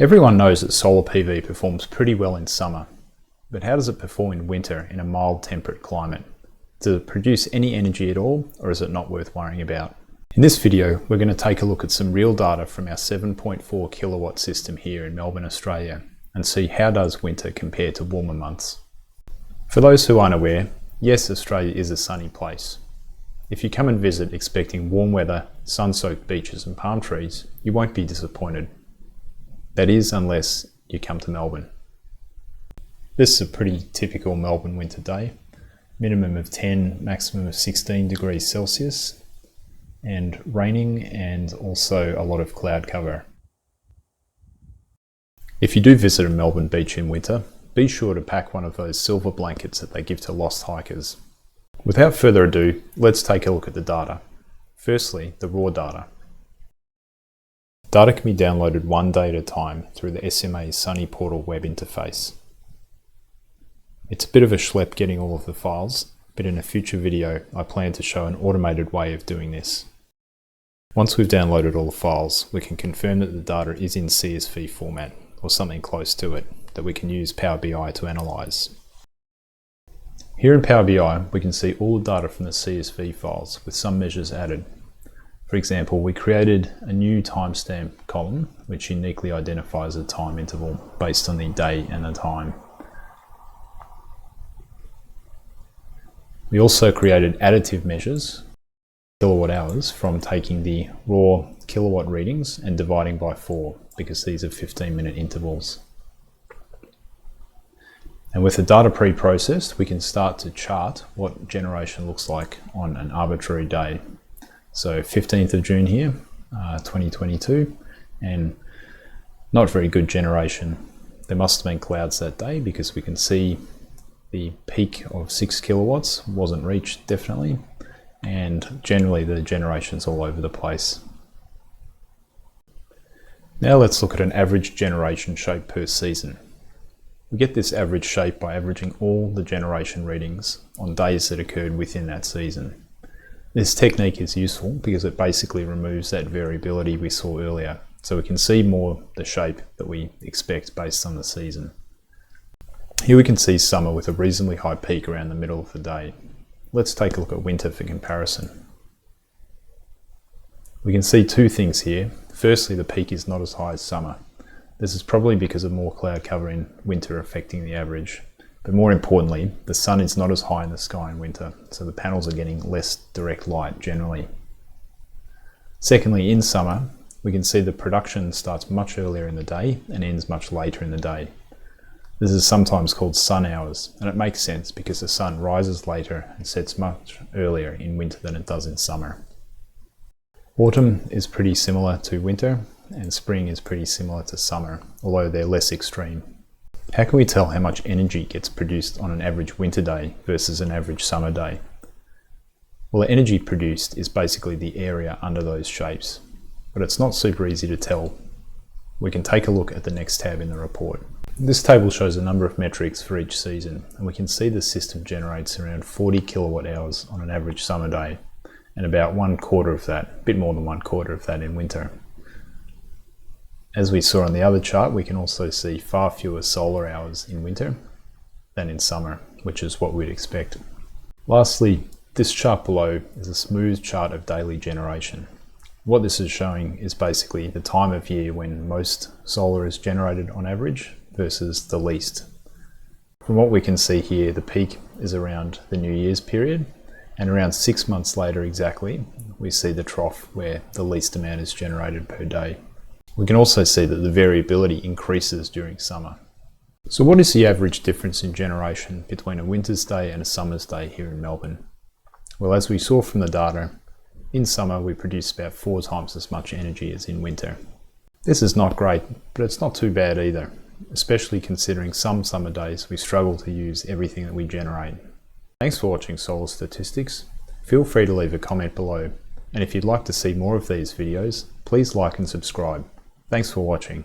Everyone knows that solar PV performs pretty well in summer, but how does it perform in winter in a mild temperate climate? Does it produce any energy at all, or is it not worth worrying about? In this video, we're going to take a look at some real data from our 7.4 kilowatt system here in Melbourne, Australia, and see how does winter compare to warmer months. For those who aren't aware, yes, Australia is a sunny place. If you come and visit expecting warm weather, sun-soaked beaches and palm trees, you won't be disappointed. That is, unless you come to Melbourne. This is a pretty typical Melbourne winter day. Minimum of 10, maximum of 16 degrees Celsius, and raining, and also a lot of cloud cover. If you do visit a Melbourne beach in winter, be sure to pack one of those silver blankets that they give to lost hikers. Without further ado, let's take a look at the data. Firstly, the raw data. Data can be downloaded one day at a time through the SMA Sunny Portal web interface. It's a bit of a schlep getting all of the files, but in a future video I plan to show an automated way of doing this. Once we've downloaded all the files, we can confirm that the data is in CSV format, or something close to it, that we can use Power BI to analyse. Here in Power BI, we can see all the data from the CSV files with some measures added. For example, we created a new timestamp column which uniquely identifies a time interval based on the day and the time. We also created additive measures, kilowatt hours, from taking the raw kilowatt readings and dividing by 4, because these are 15-minute intervals. And with the data pre-processed, we can start to chart what generation looks like on an arbitrary day. So 15th of June here, 2022, and not very good generation. There must have been clouds that day because we can see the peak of 6 kilowatts wasn't reached, definitely, and generally the generation's all over the place. Now let's look at an average generation shape per season. We get this average shape by averaging all the generation readings on days that occurred within that season. This technique is useful because it basically removes that variability we saw earlier, so we can see more the shape that we expect based on the season. Here we can see summer with a reasonably high peak around the middle of the day. Let's take a look at winter for comparison. We can see two things here. Firstly, the peak is not as high as summer. This is probably because of more cloud cover in winter affecting the average. But more importantly, the sun is not as high in the sky in winter, so the panels are getting less direct light generally. Secondly, in summer, we can see the production starts much earlier in the day and ends much later in the day. This is sometimes called sun hours, and it makes sense because the sun rises later and sets much earlier in winter than it does in summer. Autumn is pretty similar to winter, and spring is pretty similar to summer, although they're less extreme. How can we tell how much energy gets produced on an average winter day versus an average summer day? Well, the energy produced is basically the area under those shapes, but it's not super easy to tell. We can take a look at the next tab in the report. This table shows a number of metrics for each season, and we can see the system generates around 40 kilowatt hours on an average summer day, and about 1/4 of that, a bit more than 1/4 of that in winter. As we saw on the other chart, we can also see far fewer solar hours in winter than in summer, which is what we'd expect. Lastly, this chart below is a smooth chart of daily generation. What this is showing is basically the time of year when most solar is generated on average versus the least. From what we can see here, the peak is around the New Year's period, and around 6 months later exactly, we see the trough where the least amount is generated per day. We can also see that the variability increases during summer. So what is the average difference in generation between a winter's day and a summer's day here in Melbourne? Well, as we saw from the data, in summer we produce about 4 times as much energy as in winter. This is not great, but it's not too bad either, especially considering some summer days we struggle to use everything that we generate. Thanks for watching Solar Statistics. Feel free to leave a comment below, and if you'd like to see more of these videos, please like and subscribe. Thanks for watching.